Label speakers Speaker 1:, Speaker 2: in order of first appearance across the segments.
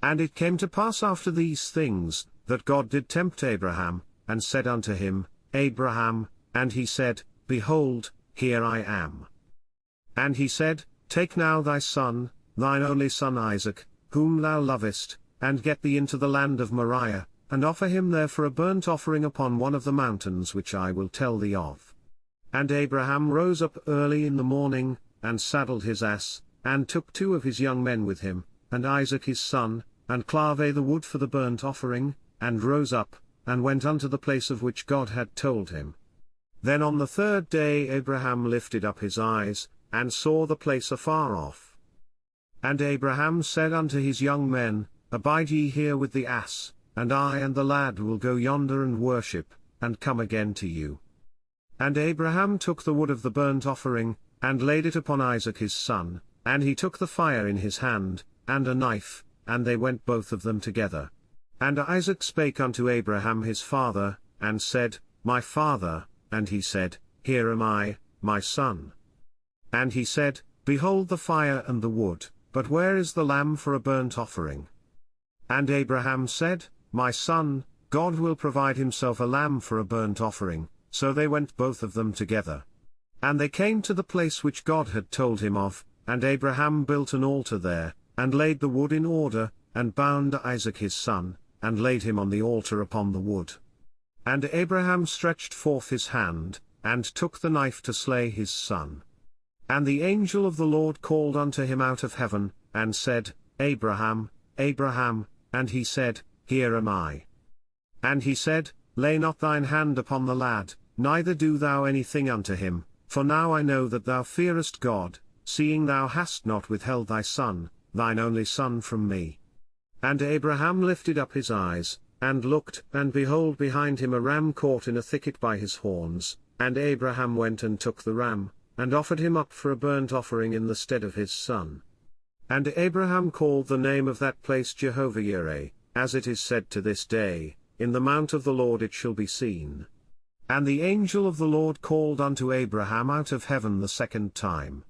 Speaker 1: And it came to pass after these things, that God did tempt Abraham, and said unto him, Abraham, and he said, Behold, here I am. And he said, Take now thy son, thine only son Isaac, whom thou lovest, and get thee into the land of Moriah, and offer him there for a burnt offering upon one of the mountains which I will tell thee of. And Abraham rose up early in the morning, and saddled his ass, and took 2 of his young men with him, and Isaac his son, and clave the wood for the burnt offering, and rose up, and went unto the place of which God had told him. Then on the 3rd day Abraham lifted up his eyes, and saw the place afar off. And Abraham said unto his young men, Abide ye here with the ass, and I and the lad will go yonder and worship, and come again to you. And Abraham took the wood of the burnt offering, and laid it upon Isaac his son, and he took the fire in his hand, and a knife, and they went both of them together. And Isaac spake unto Abraham his father, and said, My father, and he said, Here am I, my son. And he said, Behold the fire and the wood, but where is the lamb for a burnt offering? And Abraham said, My son, God will provide himself a lamb for a burnt offering. So they went both of them together. And they came to the place which God had told him of, and Abraham built an altar there, and laid the wood in order, and bound Isaac his son, and laid him on the altar upon the wood. And Abraham stretched forth his hand, and took the knife to slay his son. And the angel of the Lord called unto him out of heaven, and said, Abraham, Abraham, and he said, Here am I. And he said, Lay not thine hand upon the lad, neither do thou anything unto him, for now I know that thou fearest God, seeing thou hast not withheld thy son, thine only son from me. And Abraham lifted up his eyes, and looked, and behold behind him a ram caught in a thicket by his horns, and Abraham went and took the ram, and offered him up for a burnt offering in the stead of his son. And Abraham called the name of that place Jehovah-Yireh, as it is said to this day, In the mount of the Lord it shall be seen. And the angel of the Lord called unto Abraham out of heaven the 2nd time.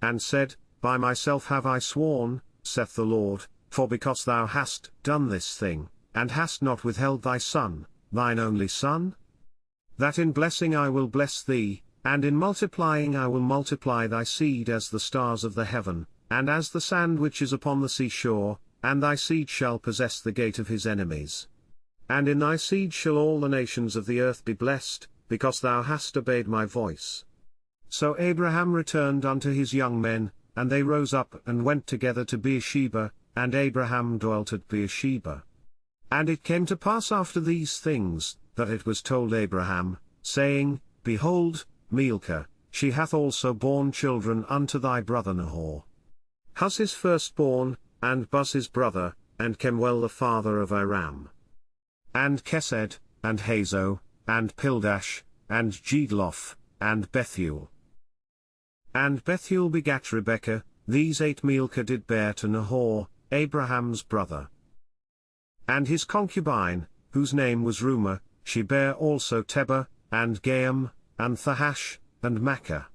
Speaker 1: And said, By myself have I sworn, saith the Lord, for because thou hast done this thing, and hast not withheld thy son, thine only son, that in blessing I will bless thee, and in multiplying I will multiply thy seed as the stars of the heaven, and as the sand which is upon the seashore, and thy seed shall possess the gate of his enemies. And in thy seed shall all the nations of the earth be blessed, because thou hast obeyed my voice. So Abraham returned unto his young men, and they rose up and went together to Beersheba, and Abraham dwelt at Beersheba. And it came to pass after these things, that it was told Abraham, saying, Behold, Milcah, she hath also borne children unto thy brother Nahor. Huz his firstborn, and Buz his brother, and Kemuel the father of Aram. And Kesed, and Hazo, and Pildash, and Jedloth, and Bethuel. And Bethuel begat Rebekah. These 8 Milcah did bear to Nahor, Abraham's brother. And his concubine, whose name was Reumah, she bare also Tebah, and Gaam, and Thahash, and Makkah.